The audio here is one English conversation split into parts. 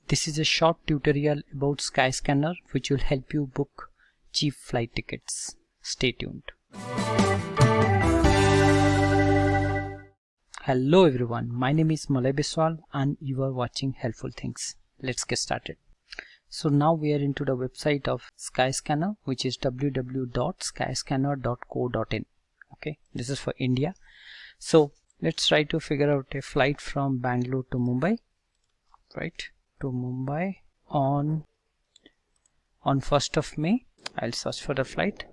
This is a short tutorial about Skyscanner which will help you book cheap flight tickets. Stay tuned. Hello everyone, my name is Malay Biswal and you are watching Helpful Things. Let's get started. So now we are into the website of Skyscanner, which is www.skyscanner.co.in. Okay, this is for India. So let's try to figure out a flight from Bangalore to Mumbai, right? To Mumbai on 1st of May. I'll search for the flight.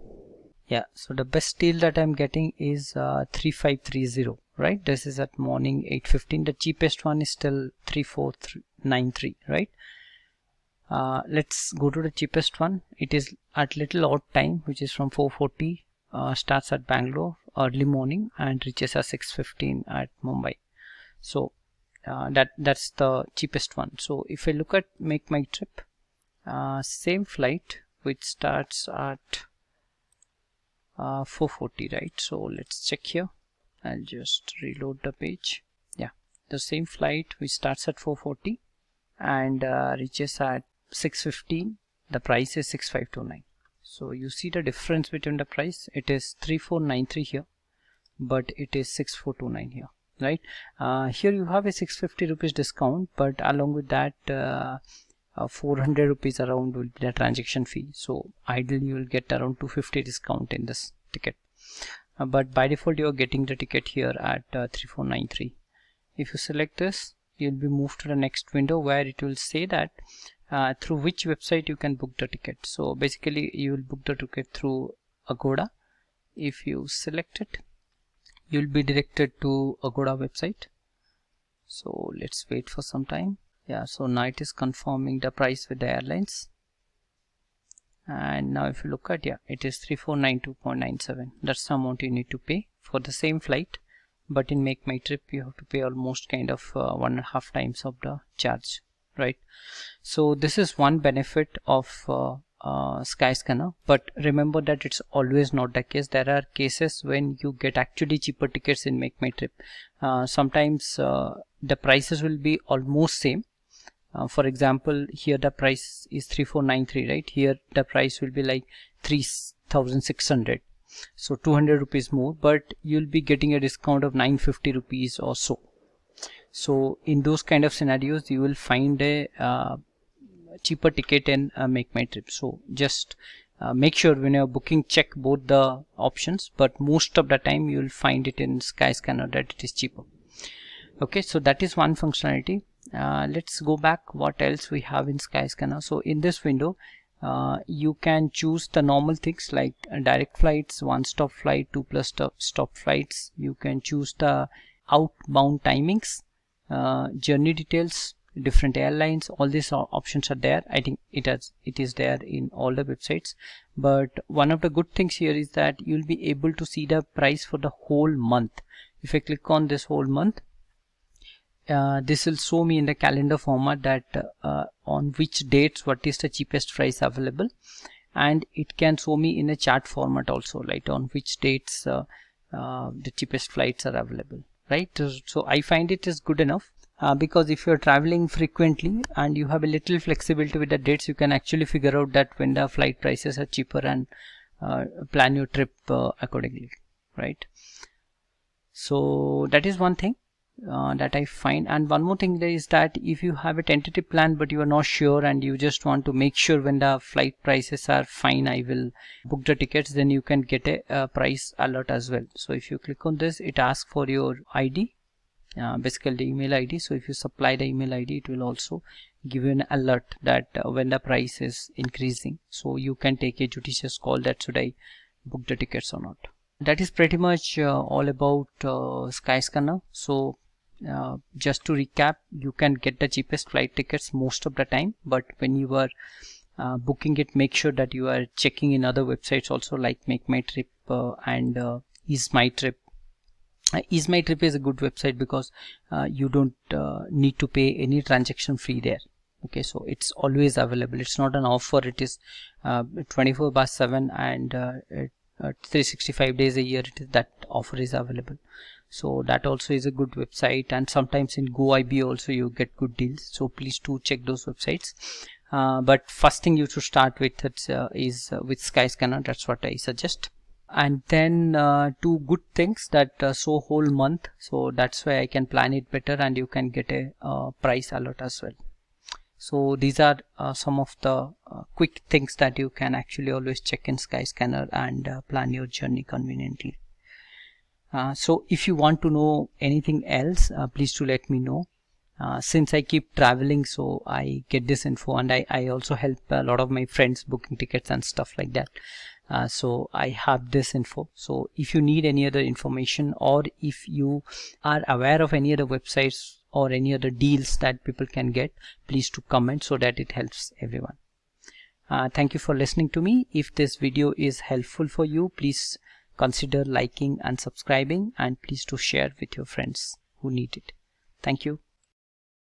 Yeah, so the best deal that I'm getting is 3530, right? This is at morning 8:15. The cheapest one is still 3493, right? Let's go to the cheapest one. It is at little odd time, which is from 4:40. Starts at Bangalore early morning and reaches at 6:15 at Mumbai. So that's the cheapest one. So if I look at Make My Trip, same flight which starts at 4:40, right? So let's check here. I'll just reload the page. Yeah, the same flight which starts at 4:40 and reaches at 6:15. The price is 6529. So you see the difference between the price. It is 3493 here, but it is 6429 here, right? Here you have a 650 rupees discount, but along with that 400 rupees around will be the transaction fee. So ideally you will get around 250 discount in this ticket, but by default you are getting the ticket here at 3493. If you select this, you will be moved to the next window where it will say that through which website you can book the ticket. So basically you will book the ticket through Agoda. If you select it, you will be directed to Agoda website. So let's wait for some time. Yeah, so now it is confirming the price with the airlines, and now if you look at, yeah, it is 3492.97. that's the amount you need to pay for the same flight, but in Make My Trip you have to pay almost kind of 1.5 times of the charge, right? So this is one benefit of Skyscanner, but remember that it's always not the case. There are cases when you get actually cheaper tickets in Make My Trip. Sometimes the prices will be almost same. For example, here the price is 3493, right? Here the price will be like 3600, so 200 rupees more, but you'll be getting a discount of 950 rupees or so. So in those kind of scenarios you will find a cheaper ticket in Make My Trip. So just make sure when you're booking, check both the options, but most of the time you will find it in Skyscanner that it is cheaper. Okay, so that is one functionality. Let's go back. What else we have in Skyscanner? So in this window you can choose the normal things like direct flights, one-stop flight, 2+ stop flights. You can choose the outbound timings, journey details, different airlines. All these options are there. I think it is there in all the websites, but one of the good things here is that you'll be able to see the price for the whole month. If I click on this whole month, this will show me in the calendar format that on which dates what is the cheapest price available, and it can show me in a chart format also, like on which dates the cheapest flights are available, right? So I find it is good enough because if you're traveling frequently and you have a little flexibility with the dates, you can actually figure out that when the flight prices are cheaper and plan your trip accordingly, right? So that is one thing that I find. And one more thing is that if you have a tentative plan but you are not sure and you just want to make sure when the flight prices are fine, I will book the tickets, then you can get a price alert as well. So if you click on this, it asks for your ID, basically the email ID. So if you supply the email ID, it will also give you an alert that when the price is increasing, so you can take a judicious call that should I book the tickets or not. That is pretty much all about Skyscanner. So just to recap, you can get the cheapest flight tickets most of the time, but when you are booking it, make sure that you are checking in other websites also, like Make My Trip and Ease My Trip. Ease My Trip is a good website because you don't need to pay any transaction fee there. Okay, so it's always available. It's not an offer. It is 24/7 and 365 days a year. That offer is available. so that also is a good website, and sometimes in GoIB also you get good deals, so please do check those websites. But first thing you should start with is with Skyscanner. That's what I suggest. And then two good things that show whole month, so that's why I can plan it better, and you can get a price alert as well. So these are some of the quick things that you can actually always check in Skyscanner and plan your journey conveniently. So if you want to know anything else, please do let me know. Since I keep traveling, so I get this info, and I also help a lot of my friends booking tickets and stuff like that. So I have this info. So if you need any other information, or if you are aware of any other websites or any other deals that people can get, please do comment so that it helps everyone. Thank you for listening to me. If this video is helpful for you, please consider liking and subscribing, and please do share with your friends who need it. Thank you.